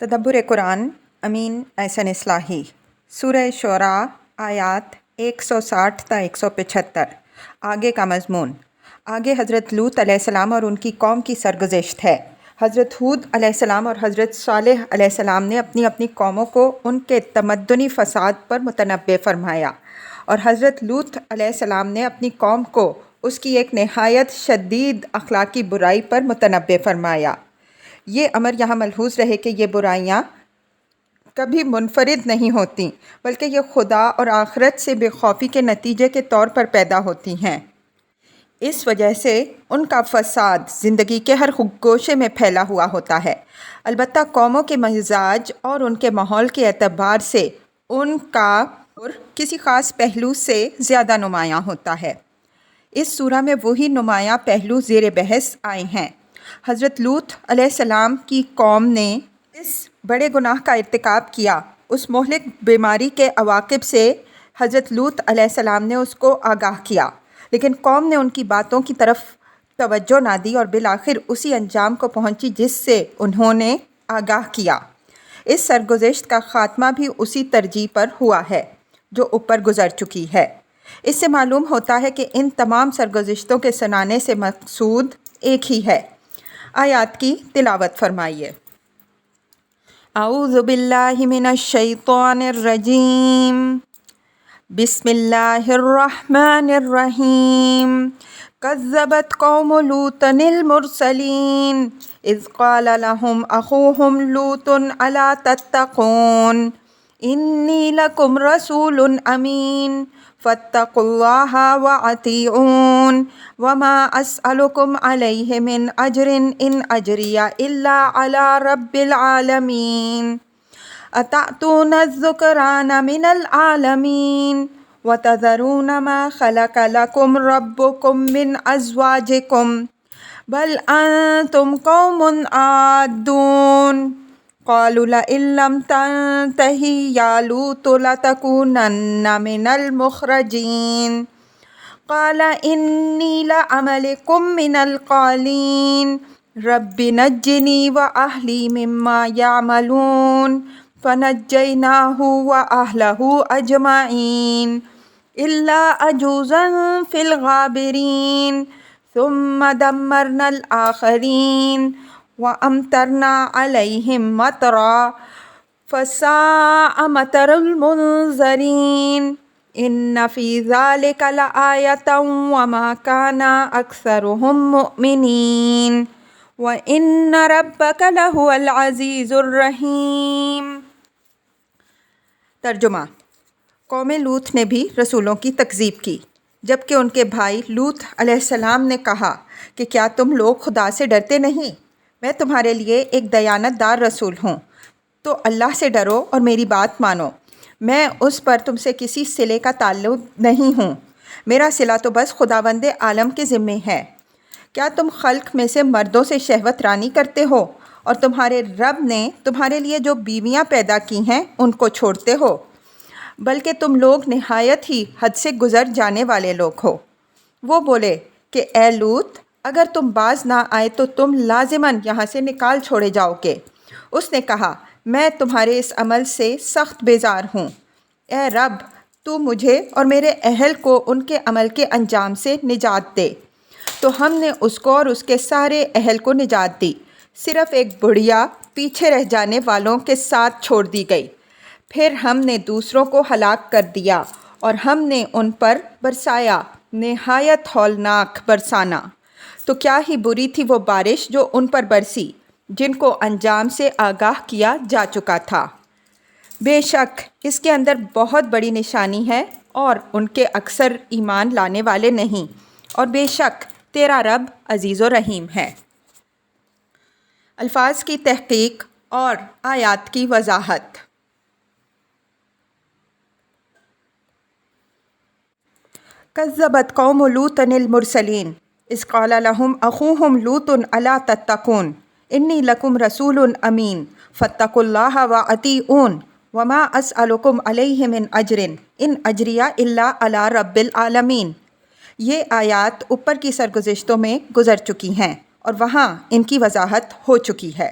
تدبر قرآن امین احسن اصلاحی سورہ شعراء آیات 160 تا 175۔ آگے کا مضمون، آگے حضرت لوط علیہ السلام اور ان کی قوم کی سرگزشت ہے۔ حضرت ہود علیہ السلام اور حضرت صالح علیہ السلام نے اپنی اپنی قوموں کو ان کے تمدنی فساد پر متنبع فرمایا، اور حضرت لوط علیہ السلام نے اپنی قوم کو اس کی ایک نہایت شدید اخلاقی برائی پر متنبع فرمایا۔ یہ امر یہاں ملحوظ رہے کہ یہ برائیاں کبھی منفرد نہیں ہوتیں، بلکہ یہ خدا اور آخرت سے بے خوفی کے نتیجے کے طور پر پیدا ہوتی ہیں۔ اس وجہ سے ان کا فساد زندگی کے ہر گوشے میں پھیلا ہوا ہوتا ہے۔ البتہ قوموں کے مزاج اور ان کے ماحول کے اعتبار سے ان کا کسی خاص پہلو سے زیادہ نمایاں ہوتا ہے۔ اس سورہ میں وہی نمایاں پہلو زیر بحث آئے ہیں۔ حضرت لوط علیہ السلام کی قوم نے اس بڑے گناہ کا ارتکاب کیا۔ اس مہلک بیماری کے عواقب سے حضرت لوط علیہ السلام نے اس کو آگاہ کیا، لیکن قوم نے ان کی باتوں کی طرف توجہ نہ دی اور بالآخر اسی انجام کو پہنچی جس سے انہوں نے آگاہ کیا۔ اس سرگزشت کا خاتمہ بھی اسی ترجیح پر ہوا ہے جو اوپر گزر چکی ہے۔ اس سے معلوم ہوتا ہے کہ ان تمام سرگزشتوں کے سنانے سے مقصود ایک ہی ہے۔ آیات کی تلاوت فرمائیے۔ اعوذ باللہ من الشیطان الرجیم، بسم اللہ الرحمن الرحیم۔ کذبت قوم لوط المرسلین اذ قال لهم اخوهم لوط الا تتقون انی لکم رسول امین فاتقوا اللہ واطیعون وما اسألکم علیہ من اجر ان اجری الا علی رب العالمین اتأتون الذکران من العالمین وتذرون ما خلق لکم ربکم من ازواجکم بل انتم قوم عادون قالوا لئن لم تنتہ یا لوط لتکونن من المخرجین قال انی لعملکم من القالین رب نجنی واہلی مما یعملون فنجیناہ واہلہ اجمعین الا عجوزا فی الغابرین ثم دمرنا الآخرین وَأَمْطَرْنَا عَلَيْهِمْ مَطَرًا فَسَاءَ مَطَرُ الْمُنذَرِينَ إِنَّ فِي ذَلِكَ لَآيَةً وَمَا كَانَ أَكْثَرُهُم مُؤْمِنِينَ وَإِنَّ رَبَّكَ لَهُوَ الْعَزِيزُ الرَّحِيمُ۔ ترجمہ، قوم لوط نے بھی رسولوں کی تکذیب کی، جبکہ ان کے بھائی لوط علیہ السلام نے کہا کہ کیا تم لوگ خدا سے ڈرتے نہیں؟ میں تمہارے لیے ایک دیانت دار رسول ہوں، تو اللہ سے ڈرو اور میری بات مانو۔ میں اس پر تم سے کسی صلے کا تعلق نہیں ہوں، میرا صلہ تو بس خداوند عالم کے ذمے ہے۔ کیا تم خلق میں سے مردوں سے شہوت رانی کرتے ہو اور تمہارے رب نے تمہارے لیے جو بیویاں پیدا کی ہیں ان کو چھوڑتے ہو؟ بلکہ تم لوگ نہایت ہی حد سے گزر جانے والے لوگ ہو۔ وہ بولے کہ اے لوط، اگر تم باز نہ آئے تو تم لازماً یہاں سے نکال چھوڑے جاؤ گے۔ اس نے کہا، میں تمہارے اس عمل سے سخت بیزار ہوں۔ اے رب، تو مجھے اور میرے اہل کو ان کے عمل کے انجام سے نجات دے۔ تو ہم نے اس کو اور اس کے سارے اہل کو نجات دی، صرف ایک بڑھیا پیچھے رہ جانے والوں کے ساتھ چھوڑ دی گئی۔ پھر ہم نے دوسروں کو ہلاک کر دیا اور ہم نے ان پر برسایا نہایت ہولناک برسانا۔ تو کیا ہی بری تھی وہ بارش جو ان پر برسی، جن کو انجام سے آگاہ کیا جا چکا تھا۔ بے شک اس کے اندر بہت بڑی نشانی ہے اور ان کے اکثر ایمان لانے والے نہیں، اور بے شک تیرا رب عزیز و رحیم ہے۔ الفاظ کی تحقیق اور آیات کی وضاحت۔ کذبت قوم لوط المرسلین اذ قال لهم اخوهم لوط الا تتقون انی لکم رسول امین فاتقوا اللہ واطیعون وما اسألکم علیہ من اجر ان اجری الا علی رب العالمین۔ یہ آیات اوپر کی سرگزشتوں میں گزر چکی ہیں اور وہاں ان کی وضاحت ہو چکی ہے۔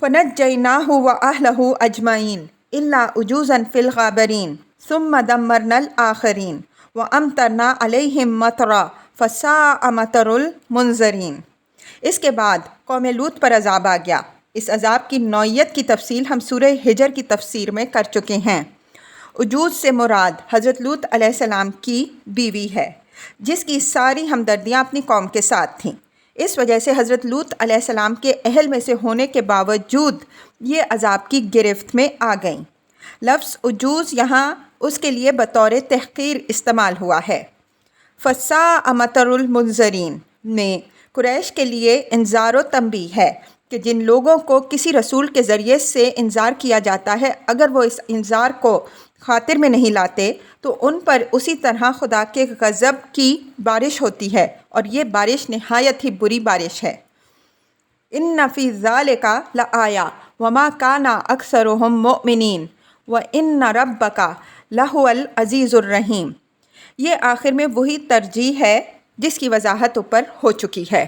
فنجیناہ وأہلہ اجمعین الا عجوزا فی الغابرین ثم دمرنا الآخرین وامطرنا علیہم مطرا فساء مطر المنذرین۔ اس کے بعد قوم لوط پر عذاب آ گیا۔ اس عذاب کی نوعیت کی تفصیل ہم سورہ ہجر کی تفسیر میں کر چکے ہیں۔ عجوز سے مراد حضرت لوط علیہ السلام کی بیوی ہے، جس کی ساری ہمدردیاں اپنی قوم کے ساتھ تھیں۔ اس وجہ سے حضرت لوط علیہ السلام کے اہل میں سے ہونے کے باوجود یہ عذاب کی گرفت میں آ گئیں۔ لفظ عجوز یہاں اس کے لیے بطور تحقیر استعمال ہوا ہے۔ فساء مطر المنذرین میں قریش کے لیے انذار و تنبیہ ہے کہ جن لوگوں کو کسی رسول کے ذریعے سے انذار کیا جاتا ہے، اگر وہ اس انذار کو خاطر میں نہیں لاتے تو ان پر اسی طرح خدا کے غضب کی بارش ہوتی ہے، اور یہ بارش نہایت ہی بری بارش ہے۔ ان فی ذالک لآیہ وما کان اکثرہم مؤمنین وان ربک لہو العزیز الرحیم۔ یہ آخر میں وہی ترجیح ہے جس کی وضاحت اوپر ہو چکی ہے۔